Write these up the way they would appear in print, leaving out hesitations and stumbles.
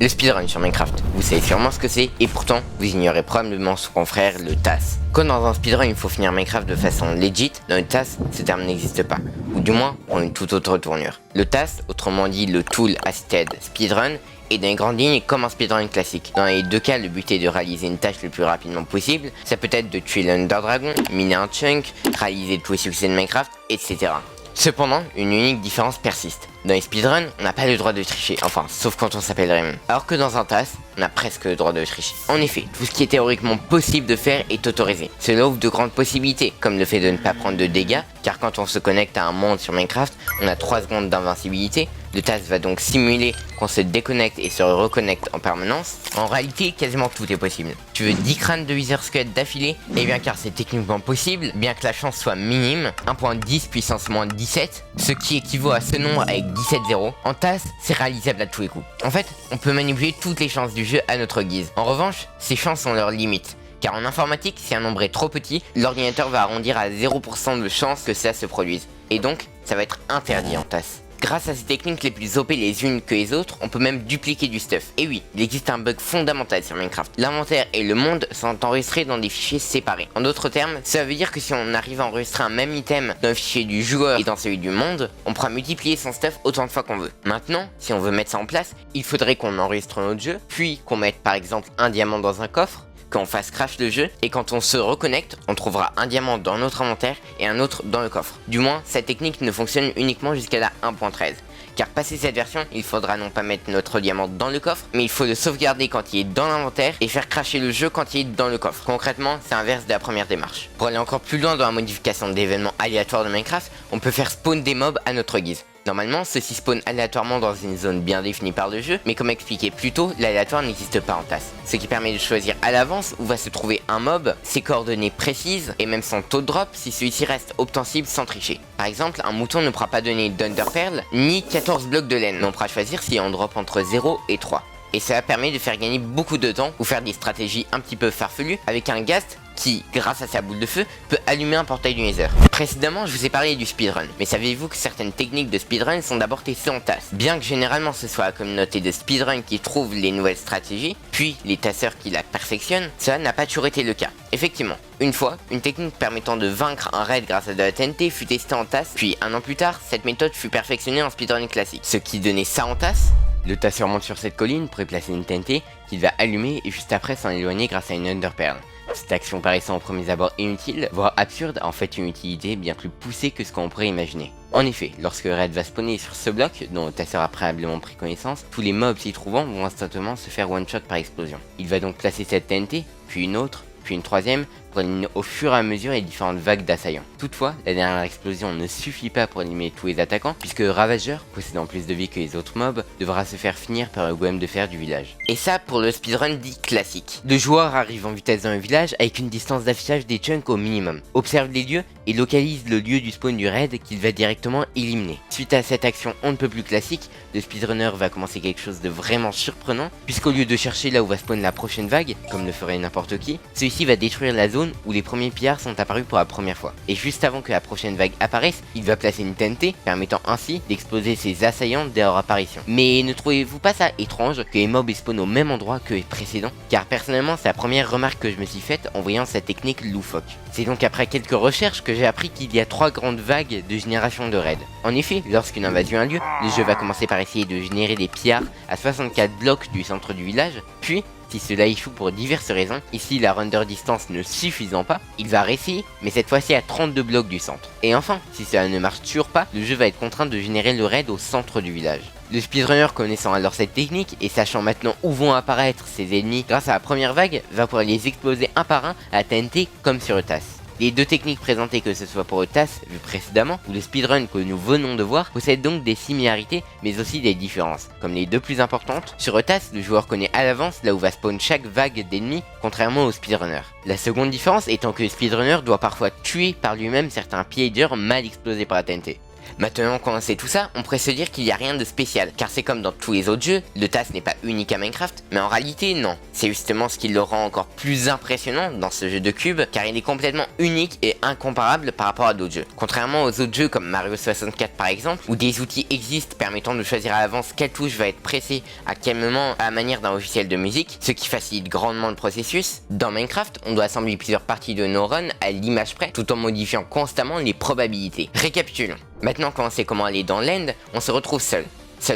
Le speedrun sur Minecraft, vous savez sûrement ce que c'est, et pourtant, vous ignorez probablement son confrère, le TAS. Quand dans un speedrun il faut finir Minecraft de façon legit, dans le TAS, ce terme n'existe pas, ou du moins, prend une toute autre tournure. Le TAS, autrement dit le Tool Assisted Speedrun, est dans les grandes lignes comme un speedrun classique. Dans les deux cas, le but est de réaliser une tâche le plus rapidement possible. Ça peut être de tuer l'Under Dragon, miner un chunk, réaliser tous les succès de Minecraft, etc. Cependant, une unique différence persiste. Dans les speedruns, on n'a pas le droit de tricher, enfin, sauf quand on s'appelle Raymond. Alors que dans un TAS, on a presque le droit de tricher. En effet, tout ce qui est théoriquement possible de faire est autorisé. Cela ouvre de grandes possibilités, comme le fait de ne pas prendre de dégâts, car quand on se connecte à un monde sur Minecraft, on a 3 secondes d'invincibilité. Le TAS va donc simuler qu'on se déconnecte et se reconnecte en permanence. En réalité, quasiment tout est possible. Tu veux 10 crânes de Wither Squelette d'affilée? Eh bien car c'est techniquement possible, bien que la chance soit minime, 1.10 puissance moins 17, ce qui équivaut à ce nombre avec 17 zéros. En TAS, c'est réalisable à tous les coups. En fait, on peut manipuler toutes les chances du jeu à notre guise. En revanche, ces chances ont leurs limites. Car en informatique, si un nombre est trop petit, l'ordinateur va arrondir à 0% de chance que ça se produise. Et donc, ça va être interdit en TAS. Grâce à ces techniques les plus OP les unes que les autres, on peut même dupliquer du stuff. Et oui, il existe un bug fondamental sur Minecraft. L'inventaire et le monde sont enregistrés dans des fichiers séparés. En d'autres termes, ça veut dire que si on arrive à enregistrer un même item dans le fichier du joueur et dans celui du monde, on pourra multiplier son stuff autant de fois qu'on veut. Maintenant, si on veut mettre ça en place, il faudrait qu'on enregistre notre jeu, puis qu'on mette par exemple un diamant dans un coffre, qu'on fasse crash le jeu, et quand on se reconnecte, on trouvera un diamant dans notre inventaire et un autre dans le coffre. Du moins, cette technique ne fonctionne uniquement jusqu'à la 1.13. Car passé cette version, il faudra non pas mettre notre diamant dans le coffre, mais il faut le sauvegarder quand il est dans l'inventaire et faire crasher le jeu quand il est dans le coffre. Concrètement, c'est l'inverse de la première démarche. Pour aller encore plus loin dans la modification d'événements aléatoires de Minecraft, on peut faire spawn des mobs à notre guise. Normalement, ceux-ci spawnent aléatoirement dans une zone bien définie par le jeu, mais comme expliqué plus tôt, l'aléatoire n'existe pas en TAS. Ce qui permet de choisir à l'avance où va se trouver un mob, ses coordonnées précises, et même son taux de drop si celui-ci reste obtensible sans tricher. Par exemple, un mouton ne pourra pas donner d'Underpearl, ni 14 blocs de laine, mais on pourra choisir si on drop entre 0 et 3. Et cela permet de faire gagner beaucoup de temps, ou faire des stratégies un petit peu farfelues, avec un ghast qui, grâce à sa boule de feu, peut allumer un portail du Nether. Précédemment, je vous ai parlé du speedrun, mais savez-vous que certaines techniques de speedrun sont d'abord testées en TAS? Bien que généralement ce soit la communauté de speedrun qui trouve les nouvelles stratégies, puis les tasseurs qui la perfectionnent, cela n'a pas toujours été le cas. Effectivement, une fois, une technique permettant de vaincre un raid grâce à de la TNT fut testée en TAS, puis un an plus tard, cette méthode fut perfectionnée en speedrun classique. Ce qui donnait ça en TAS? Le tasseur monte sur cette colline pour y placer une TNT qu'il va allumer et juste après s'en éloigner grâce à une Underpearl. Cette action paraissant au premier abord inutile, voire absurde, a en fait une utilité bien plus poussée que ce qu'on pourrait imaginer. En effet, lorsque Red va spawner sur ce bloc, dont le tasseur a préalablement pris connaissance, tous les mobs s'y trouvant vont instantanément se faire one-shot par explosion. Il va donc placer cette TNT, puis une autre, puis une troisième, pour éliminer au fur et à mesure les différentes vagues d'assaillants. Toutefois, la dernière explosion ne suffit pas pour éliminer tous les attaquants, puisque Ravageur, possédant plus de vie que les autres mobs, devra se faire finir par le golem de fer du village. Et ça pour le speedrun dit classique. Le joueur arrive en vitesse dans le village avec une distance d'affichage des chunks au minimum, observe les lieux et localise le lieu du spawn du raid qu'il va directement éliminer. Suite à cette action on ne peut plus classique, le speedrunner va commencer quelque chose de vraiment surprenant, puisqu'au lieu de chercher là où va spawn la prochaine vague, comme le ferait n'importe qui, celui-ci va détruire la zone où les premiers pillards sont apparus pour la première fois. Et juste avant que la prochaine vague apparaisse, il va placer une TNT, permettant ainsi d'exploser ses assaillants dès leur apparition. Mais ne trouvez-vous pas ça étrange que les mobs spawnent au même endroit que les précédents? Car personnellement, c'est la première remarque que je me suis faite en voyant cette technique loufoque. C'est donc après quelques recherches que j'ai appris qu'il y a 3 grandes vagues de génération de raids. En effet, lorsqu'une invasion a lieu, le jeu va commencer par essayer de générer des pillards à 64 blocs du centre du village, puis si cela échoue pour diverses raisons, ici la render distance ne suffisant pas, il va réessayer, mais cette fois-ci à 32 blocs du centre. Et enfin, si cela ne marche toujours pas, le jeu va être contraint de générer le raid au centre du village. Le speedrunner connaissant alors cette technique et sachant maintenant où vont apparaître ses ennemis grâce à la première vague, va pouvoir les exploser un par un à TNT comme sur le TAS. Les deux techniques présentées, que ce soit pour le TAS vu précédemment ou le speedrun que nous venons de voir, possèdent donc des similarités mais aussi des différences. Comme les deux plus importantes, sur le TAS, le joueur connaît à l'avance là où va spawn chaque vague d'ennemis, contrairement au speedrunner. La seconde différence étant que le speedrunner doit parfois tuer par lui-même certains pillagers mal explosés par la TNT. Maintenant qu'on sait tout ça, on pourrait se dire qu'il n'y a rien de spécial, car c'est comme dans tous les autres jeux, le TAS n'est pas unique à Minecraft, mais en réalité non. C'est justement ce qui le rend encore plus impressionnant dans ce jeu de cubes, car il est complètement unique et incomparable par rapport à d'autres jeux. Contrairement aux autres jeux comme Mario 64 par exemple, où des outils existent permettant de choisir à l'avance quelle touche va être pressée à quel moment à la manière d'un logiciel de musique, ce qui facilite grandement le processus, dans Minecraft, on doit assembler plusieurs parties de nos runs à l'image près, tout en modifiant constamment les probabilités. Récapitulons. Maintenant qu'on sait comment aller dans l'end, on se retrouve seul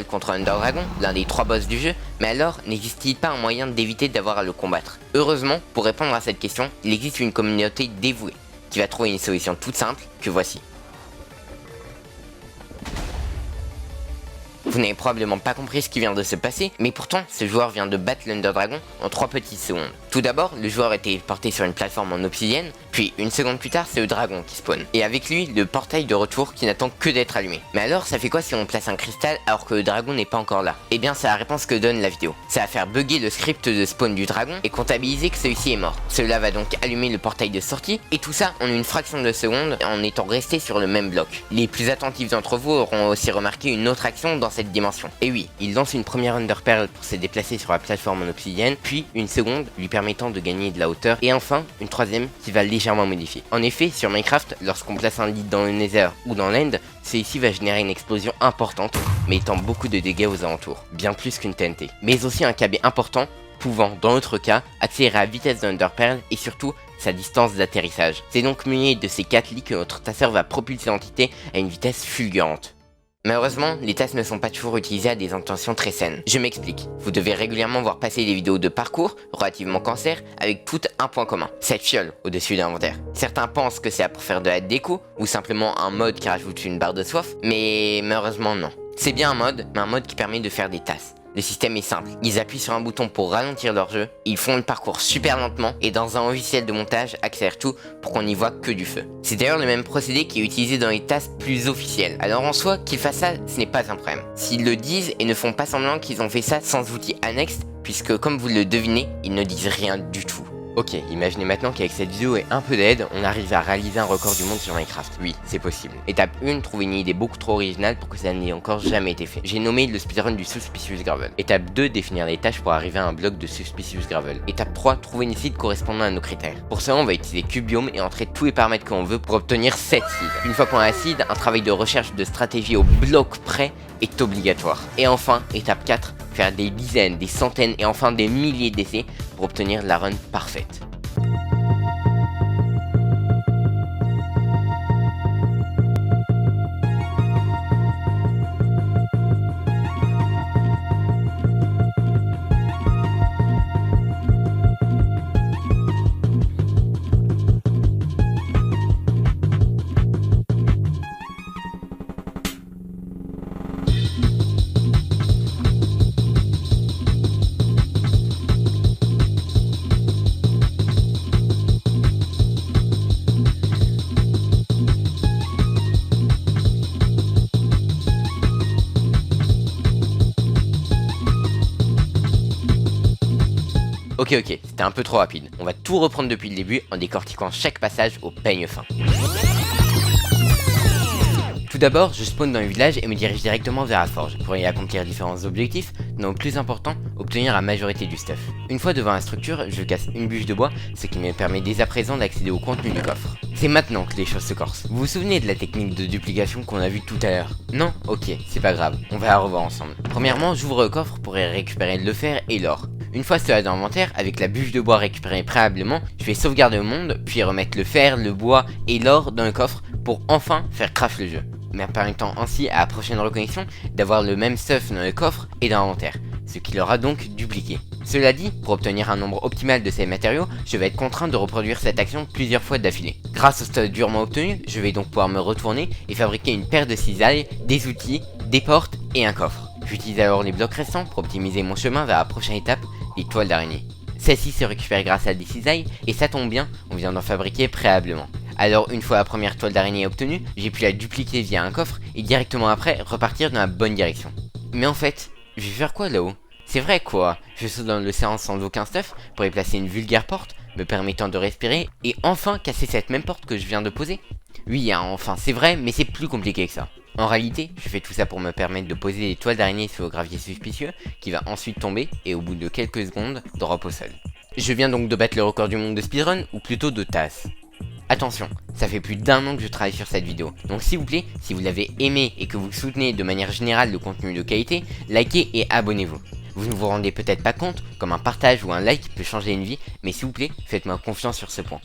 contre Ender Dragon, l'un des 3 boss du jeu, mais alors n'existe-t-il pas un moyen d'éviter d'avoir à le combattre? Heureusement, pour répondre à cette question, il existe une communauté dévouée, qui va trouver une solution toute simple, que voici. Vous n'avez probablement pas compris ce qui vient de se passer, mais pourtant ce joueur vient de battre l'Ender Dragon en 3 petites secondes. Tout d'abord, le joueur est téléporté sur une plateforme en obsidienne, puis une seconde plus tard c'est le dragon qui spawn, et avec lui le portail de retour qui n'attend que d'être allumé. Mais alors ça fait quoi si on place un cristal alors que le dragon n'est pas encore là? Eh bien c'est la réponse que donne la vidéo. Ça va faire bugger le script de spawn du dragon et comptabiliser que celui-ci est mort. Cela va donc allumer le portail de sortie, et tout ça en une fraction de seconde en étant resté sur le même bloc. Les plus attentifs d'entre vous auront aussi remarqué une autre action dans cette dimension. Et oui, il lance une première Ender Pearl pour se déplacer sur la plateforme en obsidienne, puis une seconde lui permettant de gagner de la hauteur, et enfin une troisième qui va légèrement modifier. En effet, sur Minecraft, lorsqu'on place un lead dans le Nether ou dans l'End, celui-ci va générer une explosion importante, mais étant beaucoup de dégâts aux alentours, bien plus qu'une TNT. Mais aussi un KB important, pouvant, dans notre cas, accélérer la vitesse de l'Ender Pearl et surtout sa distance d'atterrissage. C'est donc muni de ces 4 lits que notre tasseur va propulser l'entité à une vitesse fulgurante. Malheureusement, les tasses ne sont pas toujours utilisées à des intentions très saines. Je m'explique. Vous devez régulièrement voir passer des vidéos de parcours, relativement cancer, avec tout un point commun. Cette fiole au-dessus de l'inventaire. Certains pensent que c'est là pour faire de la déco, ou simplement un mode qui rajoute une barre de soif, mais malheureusement non. C'est bien un mode, mais un mode qui permet de faire des tasses. Le système est simple, ils appuient sur un bouton pour ralentir leur jeu, ils font le parcours super lentement et dans un logiciel de montage accélèrent tout pour qu'on n'y voit que du feu. C'est d'ailleurs le même procédé qui est utilisé dans les tasks plus officiels. Alors en soi, qu'ils fassent ça, ce n'est pas un problème. S'ils le disent et ne font pas semblant qu'ils ont fait ça sans outils annexes, puisque comme vous le devinez, ils ne disent rien du tout. Ok, imaginez maintenant qu'avec cette vidéo et un peu d'aide, on arrive à réaliser un record du monde sur Minecraft. Oui, c'est possible. Étape 1, trouver une idée beaucoup trop originale pour que ça n'ait encore jamais été fait. J'ai nommé le speedrun du Suspicious Gravel. Étape 2, définir les tâches pour arriver à un bloc de Suspicious Gravel. Étape 3, trouver une seed correspondant à nos critères. Pour cela, on va utiliser Cubiome et entrer tous les paramètres qu'on veut pour obtenir cette seed. Une fois qu'on a la seed, un travail de recherche de stratégie au bloc près est obligatoire. Et enfin, étape 4, faire des dizaines, des centaines et enfin des milliers d'essais pour obtenir la run parfaite. Ok, c'était un peu trop rapide. On va tout reprendre depuis le début en décortiquant chaque passage au peigne fin. Tout d'abord, je spawn dans le village et me dirige directement vers la forge pour y accomplir différents objectifs, dont le plus important, obtenir la majorité du stuff. Une fois devant la structure, je casse une bûche de bois, ce qui me permet dès à présent d'accéder au contenu du coffre. C'est maintenant que les choses se corsent. Vous vous souvenez de la technique de duplication qu'on a vue tout à l'heure? Non? Ok, c'est pas grave, on va la revoir ensemble. Premièrement, j'ouvre le coffre pour y récupérer le fer et l'or. Une fois cela dans l'inventaire, avec la bûche de bois récupérée préalablement, je vais sauvegarder le monde, puis remettre le fer, le bois et l'or dans le coffre pour enfin faire crash le jeu, me permettant ainsi à la prochaine reconnexion d'avoir le même stuff dans le coffre et dans l'inventaire, ce qui l'aura donc dupliqué. Cela dit, pour obtenir un nombre optimal de ces matériaux, je vais être contraint de reproduire cette action plusieurs fois d'affilée. Grâce au stuff durement obtenu, je vais donc pouvoir me retourner et fabriquer une paire de cisailles, des outils, des portes et un coffre. J'utilise alors les blocs restants pour optimiser mon chemin vers la prochaine étape, les toiles d'araignée. Celle-ci se récupère grâce à des cisailles, et ça tombe bien, on vient d'en fabriquer préalablement. Alors une fois la première toile d'araignée obtenue, j'ai pu la dupliquer via un coffre, et directement après, repartir dans la bonne direction. Mais en fait, je vais faire quoi là-haut? C'est vrai quoi, je saute dans l'océan sans aucun stuff, pour y placer une vulgaire porte, me permettant de respirer, et enfin casser cette même porte que je viens de poser? Oui, hein, enfin c'est vrai, mais c'est plus compliqué que ça. En réalité, je fais tout ça pour me permettre de poser des toiles d'araignée sur le gravier suspicieux, qui va ensuite tomber et au bout de quelques secondes, drop au sol. Je viens donc de battre le record du monde de speedrun, ou plutôt de tasse. Attention, ça fait plus d'1 an que je travaille sur cette vidéo, donc s'il vous plaît, si vous l'avez aimé et que vous soutenez de manière générale le contenu de qualité, likez et abonnez-vous. Vous ne vous rendez peut-être pas compte, comme un partage ou un like peut changer une vie, mais s'il vous plaît, faites-moi confiance sur ce point.